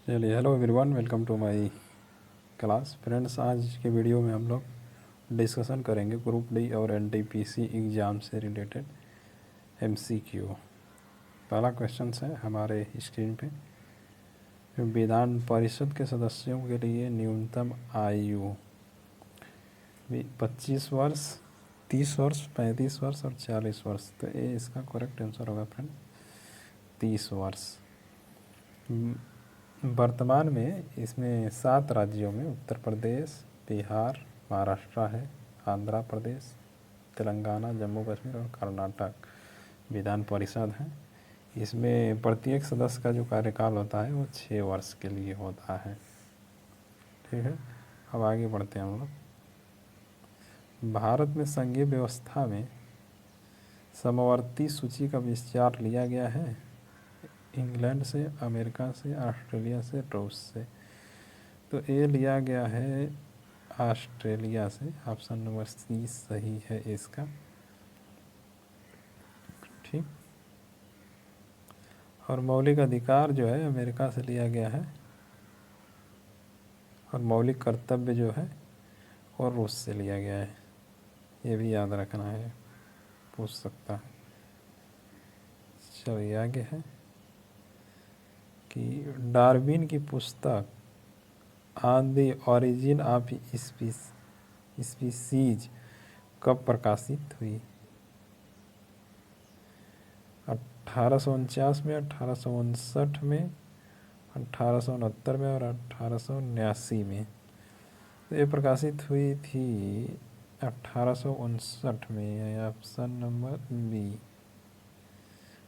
चलिए, hello everyone, welcome to my class. Friends, आज के वीडियो में हम लोग डिस्कशन करेंगे ग्रुप डी और एनटीपीसी एग्ज़ाम से रिलेटेड एमसीक्यू। पहला क्वेश्चन है हमारे स्क्रीन पे, विधान परिषद के सदस्यों के लिए न्यूनतम आयु 25 वर्ष, 30 वर्ष, 35 वर्ष और 40 वर्ष। तो ये इसका करेक्ट आंसर होगा फ्रेंड, 30 वर्ष। वर्तमान में इसमें 7 राज्यों में उत्तर प्रदेश, बिहार, महाराष्ट्र है, आंध्र प्रदेश, तेलंगाना, जम्मू कश्मीर और कर्नाटक विधान परिषद है। इसमें प्रत्येक सदस्य का जो कार्यकाल होता है वो 6 वर्ष के लिए होता है। ठीक है, अब आगे बढ़ते हैं हम लोग। भारत में संघीय व्यवस्था में समवर्ती सूची का विचार लिया गया है इंग्लैंड से, अमेरिका से, ऑस्ट्रेलिया से, रूस से। तो ये लिया गया है ऑस्ट्रेलिया से। ऑप्शन नंबर सी सही है इसका। ठीक, और मौलिक अधिकार जो है अमेरिका से लिया गया है, और मौलिक कर्तव्य जो है और रूस से लिया गया है। ये भी याद रखना है, पूछ सकता है। चलिए आगे है कि डार्विन की पुस्तक on the origin of species कब प्रकाशित हुई? 1849 में, 1859 में, 1869 में और 1889 में। तो ये प्रकाशित हुई थी 1859 में। ऑप्शन नंबर बी,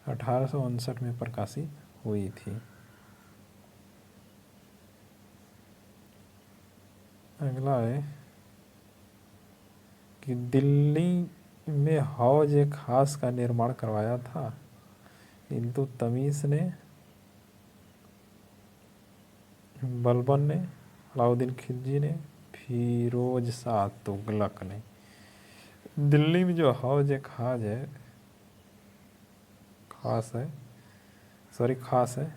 1859 में प्रकाशित हुई थी। अगला है कि दिल्ली में हौज ए खास का निर्माण करवाया था इल्तुतमिश ने, बलबन ने, अलाउद्दीन खिलजी ने, फिरोज शाह तुगलक ने। दिल्ली में जो हौज ए खास है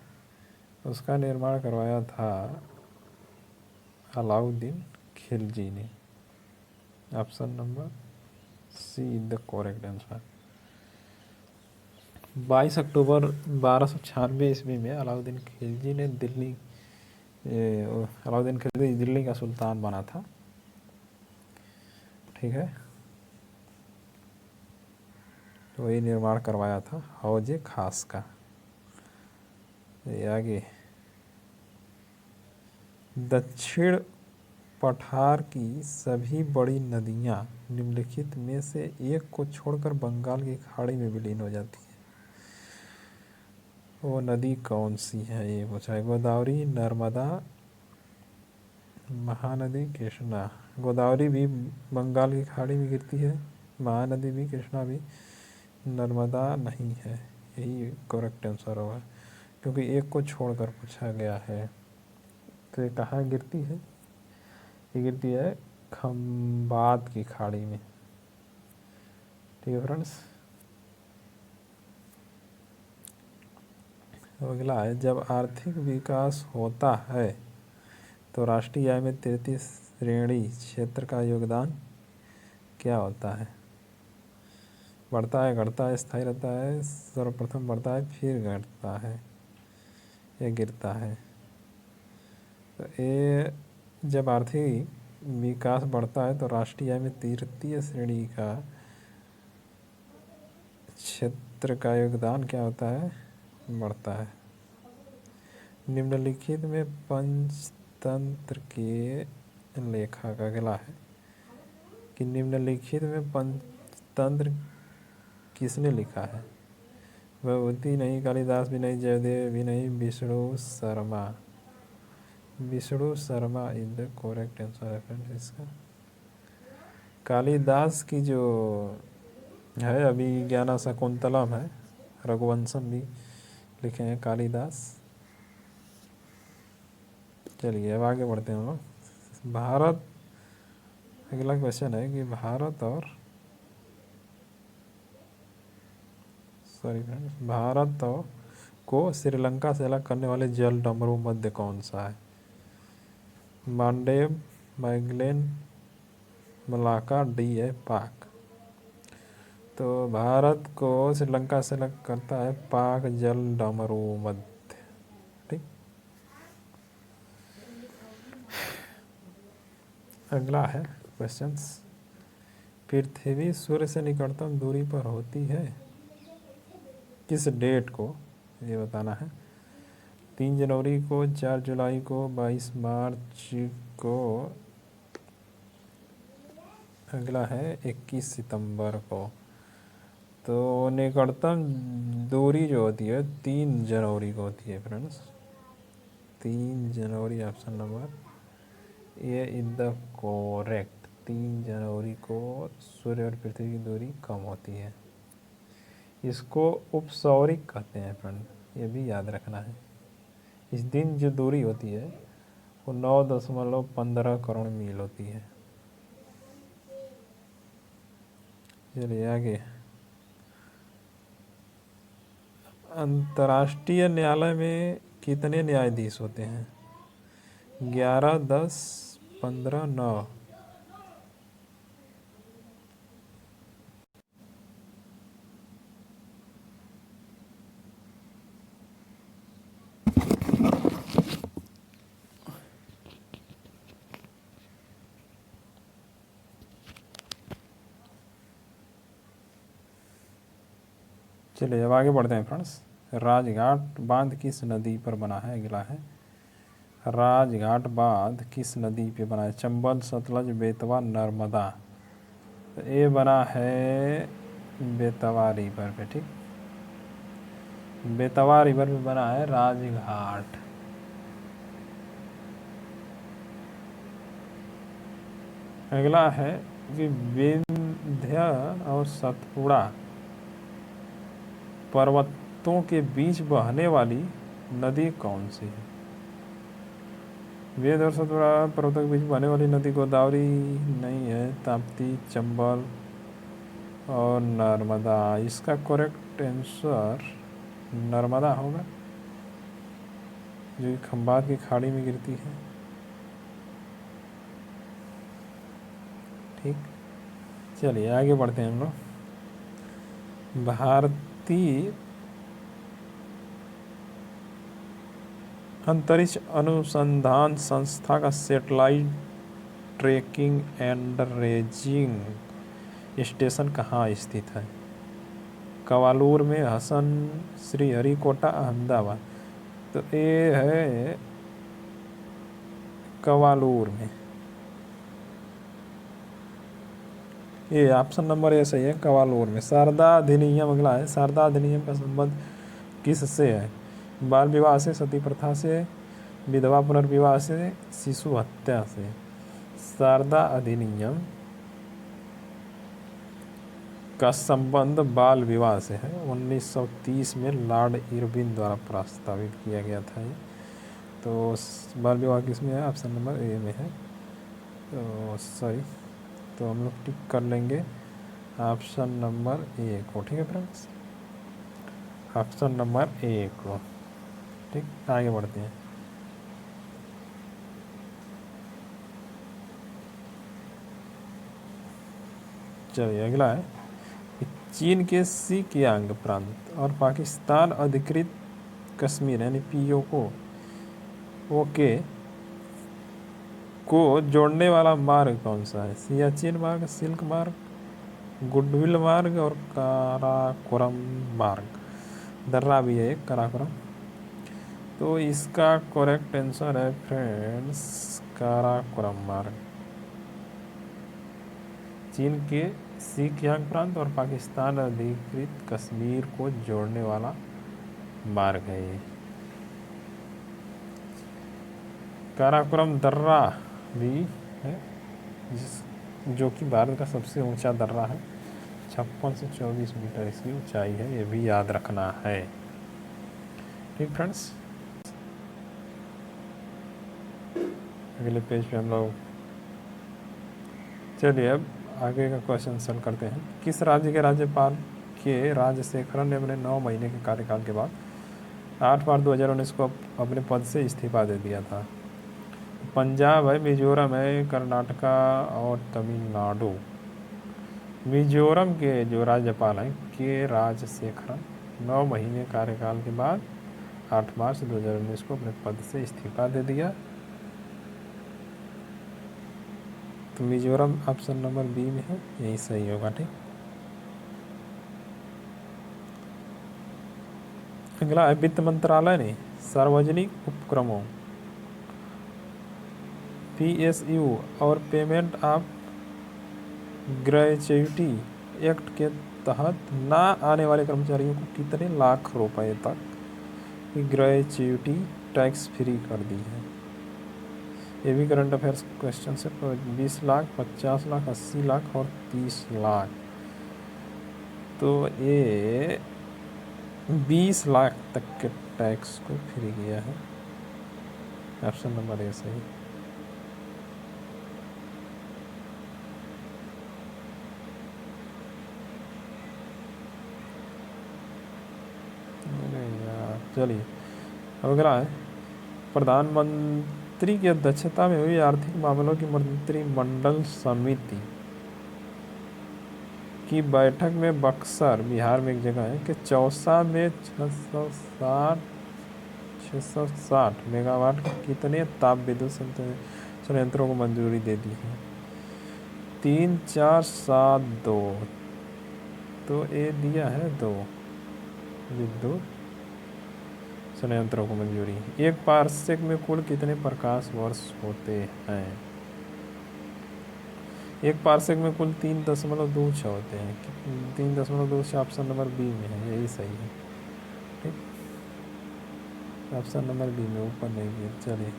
उसका निर्माण करवाया था अलाउद्दीन खिलजी ने। Option number see the correct answer. 22 अक्टूबर 1296 ईस्वी में अलाउद्दीन खिलजी दिल्ली का सुल्तान बना था। ठीक है, तो वही निर्माण करवाया था हौज खास का। ये आगे, दक्षिण पठार की सभी बड़ी नदियाँ निम्नलिखित में से एक को छोड़कर बंगाल की खाड़ी में विलीन हो जाती है। वो नदी कौन सी है ये पूछा है। गोदावरी, नर्मदा, महानदी, कृष्णा। गोदावरी भी बंगाल की खाड़ी में गिरती है, महानदी भी, कृष्णा भी, नर्मदा नहीं है। यही करेक्ट आंसर होगा, क्योंकि एक को छोड़कर पूछा गया है। तो ये कहाँ गिरती है? ये गिरती है खंबात की खाड़ी में। ठीक है फ्रेंड्स, अगला है, जब आर्थिक विकास होता है तो राष्ट्रीय आय में तृतीय श्रेणी क्षेत्र का योगदान क्या होता है? बढ़ता है, घटता है, स्थायी रहता है? सर्वप्रथम बढ़ता है, फिर घटता है, ये गिरता है। तो ये जब आर्थिक विकास बढ़ता है तो राष्ट्रीय आय में तृतीय श्रेणी का क्षेत्र का योगदान क्या होता है? बढ़ता है। निम्नलिखित में पंचतंत्र के लेखक, अगला है कि निम्नलिखित में पंचतंत्र किसने लिखा है? भगवती नहीं, कालिदास भी नहीं, जयदेव भी नहीं, Vishnu Sharma. Vishnu Sharma is the correct answer है फ्रेंड्स इसका। कालिदास की जो है अभिज्ञान शाकुंतलम है, रघुवंशम भी लिखे हैं कालिदास। चलिए अब आगे बढ़ते हैं हम लोग। भारत, अगला क्वेश्चन है कि भारत और को श्रीलंका से अलग करने वाले जल डमरू मध्य कौन सा है? मांडेव, मैगलेन, मलाका, डी है पाक। तो भारत को श्रीलंका से अलग करता है पाक जल डमरू मध्य। ठीक, अगला है क्वेश्चंस। पृथ्वी सूर्य से निकटतम दूरी पर होती है किस डेट को, ये बताना है। 3 जनवरी को, 4 जुलाई को, 22 मार्च को, अगला है 21 सितंबर को। तो निकटतम दूरी जो होती है 3 जनवरी को होती है friends, 3 January option number A is the correct. 3 जनवरी को सूर्य और पृथ्वी की दूरी कम होती है। इसको उपसौरिक कहते हैं फ्रेंड, ये भी याद रखना है। इस दिन जो दूरी होती है वो 9.15 करोड़ मील होती है। चलिए आगे। अंतर्राष्ट्रीय न्यायालय में कितने न्यायाधीश होते हैं? 11, 10, 15, 9। चलिए अब आगे बढ़ते हैं फ्रेंड्स। राजघाट बांध किस नदी पर बना है? अगला है राजघाट बांध किस नदी पे बना है? चंबल, सतलज, बेतवा, नर्मदा। तो ये बना है बेतवा रिवर पे। ठीक, बेतवा रिवर पे बना है राजघाट। अगला है कि विंध्य और सतपुड़ा पर्वतों के बीच बहने वाली नदी कौन सी है? विंध्य और सतपुड़ा पर्वतों के बीच बहने वाली नदी गोदावरी नहीं है, ताप्ती, चंबल और नर्मदा। इसका करेक्ट आंसर नर्मदा होगा, जो खंबात की खाड़ी में गिरती है। ठीक, चलिए आगे बढ़ते हैं हम लोग। भारतीय अंतरिक्ष अनुसंधान संस्था का satellite trekking and ranging station कहाँ स्थित है? कवालूर में, हसन, श्रीहरिकोटा, अहमदाबाद। तो ये है कवालूर में। ये ऑप्शन नंबर ए सही है, कवालूर में। शारदा अधिनियम अगला है। शारदा अधिनियम का संबंध किससे है? बाल विवाह से, सती प्रथा से, विधवा पुनर्विवाह से, शिशु हत्या से। शारदा अधिनियम का संबंध बाल विवाह से है। 1930 में लॉर्ड इरविन द्वारा प्रस्तावित किया गया था ये। तो बाल विवाह किस में है? ऑप्शन नंबर ए में है। तो सही, तो हम लोग टिक कर लेंगे ऑप्शन नंबर ए को। ठीक है फ्रेंड्स, ऑप्शन नंबर ए को। ठीक, आगे बढ़ते हैं। चलिए अगला है चीन के सिकियांग प्रांत और पाकिस्तान अधिकृत कश्मीर यानी पीओके को जोड़ने वाला मार्ग कौन सा है? सियाचिन मार्ग, सिल्क मार्ग, गुडविल मार्ग और काराकोरम मार्ग। दर्रा भी है एक काराकोरम। तो इसका करेक्ट आंसर है फ्रेंड्स काराकोरम मार्ग। चीन के सिकियांग प्रांत और पाकिस्तान अधिकृत कश्मीर को जोड़ने वाला मार्ग है ये। काराकोरम दर्रा भी है जो कि भारत का सबसे ऊंचा दर्रा है। 56 से 24 मीटर इसकी ऊंचाई है, ये भी याद रखना है। ठीक फ्रेंड्स, अगले पेज पे हम लोग चलिए अब आगे का क्वेश्चन सॉल्व करते हैं। किस राज्य के राज्यपाल के राजशेखरन ने अपने 9 महीने के कार्यकाल के बाद 8 मार्च 2019 को अपने पद से इस्तीफा दे दिया था। पंजाब है, मिजोरम है, कर्नाटका और तमिलनाडु। मिजोरम के जो राज्यपाल हैं के राजशेखरन 9 महीने कार्यकाल के बाद 8 मार्च 2019 को अपने पद से इस्तीफा दे दिया। तो मिजोरम ऑप्शन नंबर बी में है, यही सही होगा। ठीक, अगला है वित्त मंत्रालय ने सार्वजनिक उपक्रमों PSU और पेमेंट ऑफ ग्रेच्युटी एक्ट के तहत ना आने वाले कर्मचारियों को कितने लाख रुपए तक की ग्रेच्युटी टैक्स फ्री कर दी है। ये भी करंट अफेयर्स क्वेश्चन है। 20 लाख, 50 लाख, 80 लाख और 30 लाख। तो ये 20 लाख तक के टैक्स को फ्री किया है। ऑप्शन नंबर ए सही। चलिए अगला है प्रधानमंत्री की अध्यक्षता में हुई आर्थिक मामलों की मंत्रिमंडल समिति की बैठक में बक्सर बिहार में एक जगह है कि चौसा में 660 मेगावाट के कितने ताप विद्युत संयंत्रों को मंजूरी दे दी है। 3, 4, 7, 2। तो ये दिया है 2 विद्युत संयंत्रों को मंजूरी। एक पार्सेक में कुल कितने प्रकाश वर्ष होते हैं। एक पार्सेक में कुल 3.26 होते हैं। 3.26 ऑप्शन नंबर बी में है, यही सही है। ठीक, ऑप्शन नंबर बी में, ऊपर नहीं किया। चलिए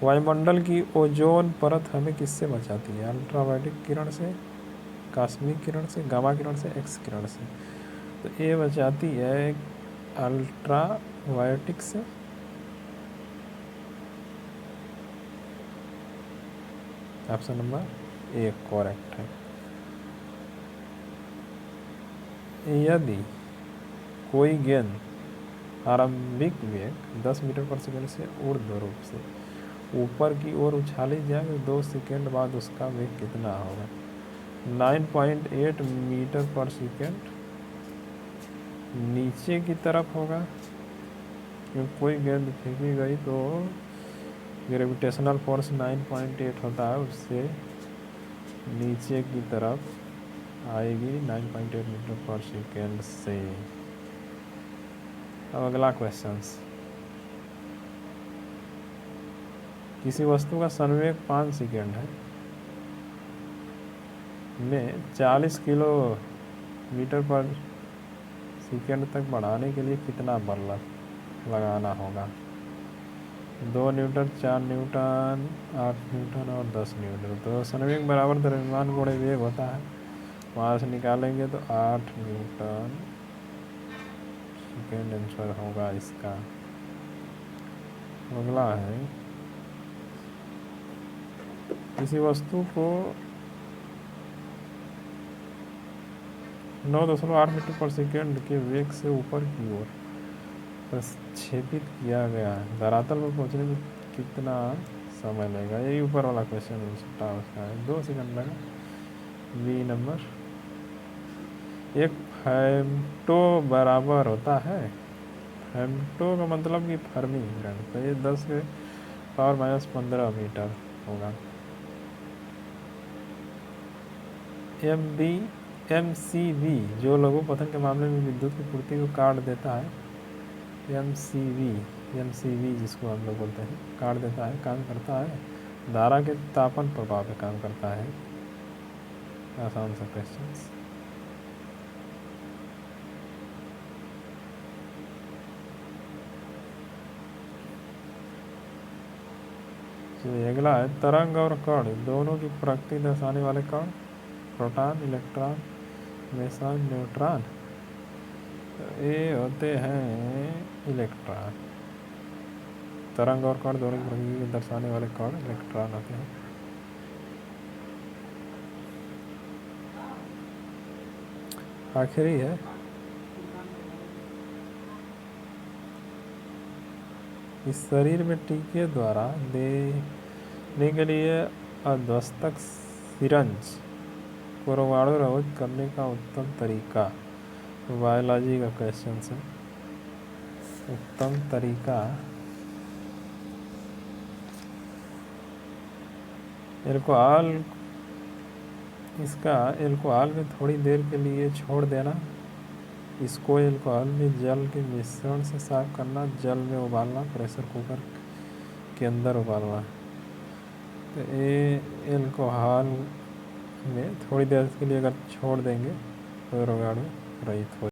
वायुमंडल की ओजोन परत हमें किससे बचाती है। अल्ट्रावायलेट किरण से, कॉस्मिक किरण से, गामा किरण से, एक्स किरण से। तो ये बचाती है अल्ट्रावायलेट से। ऑप्शन नंबर ए करेक्ट है। यदि कोई गेंद आरंभिक वेग 10 मीटर पर सेकंड से ऊर्ध्व रूप से ऊपर की ओर उछाली जाए तो 2 सेकंड बाद उसका वेग कितना होगा। 9.8 मीटर पर सेकंड नीचे की तरफ होगा, क्योंकि कोई गेंद फेंकी गई तो ग्रेविटेशनल फोर्स 9.8 होता है, उससे नीचे की तरफ आएगी 9.8 मीटर पर सेकेंड से। अब अगला क्वेश्चन, किसी वस्तु का संवेग 5 सेकेंड है में 40 किलोमीटर पर सेकेंड तक बढ़ाने के लिए कितना बल लगाना होगा। 2 न्यूटन, 4 न्यूटन, 8 न्यूटन और 10 न्यूटन। तो संवेग बराबर द्रव्यमान गुणे वेग होता है, वहाँ से निकालेंगे तो 8 न्यूटन सेकेंड आंसर होगा इसका। अगला है किसी वस्तु को 9.8 मीटर पर सेकेंड के वेग से ऊपर की ओर प्रक्षेपित किया गया है, धरातल पर पहुंचने में कितना समय लगेगा। यही ऊपर वाला क्वेश्चन उसका है। 2 सेकंड लगा। B number. एक फेम्टो बराबर होता है, फेम्टो का मतलब कि फर्मी ग्रेड, तो ये 10 के पावर माइनस 15 मीटर होगा। MCV जो लघु पतन के मामले में विद्युत की पूर्ति को काट देता है, MCV जिसको हम लोग बोलते हैं, काट देता है, काम करता है, धारा के तापन प्रभाव पे काम करता है। आसान सा क्वेश्चन। अगला है तरंग और कण दोनों की प्रकृति दर्शाने वाले कण, प्रोटॉन, इलेक्ट्रॉन, मेसन, न्यूट्रॉन। ये होते हैं इलेक्ट्रॉन। तरंग और कण दोनों की प्रकृति को दर्शाने वाले कण इलेक्ट्रॉन होते हैं। आखिरी है इस शरीर में टीके द्वारा देने के लिए अध्वस्तक सिरंज को रोगाणु रहित करने का उत्तम तरीका। बायोलॉजी का क्वेश्चन है। उत्तम तरीका एल्कोहल, इसका एल्कोहल में थोड़ी देर के लिए छोड़ देना, इसको एल्कोहल में जल के मिश्रण से साफ करना, जल में उबालना, प्रेशर कुकर के अंदर उबालना। तो ये एल्कोहल में थोड़ी देर के लिए अगर छोड़ देंगे तो रोगाणु रहित हो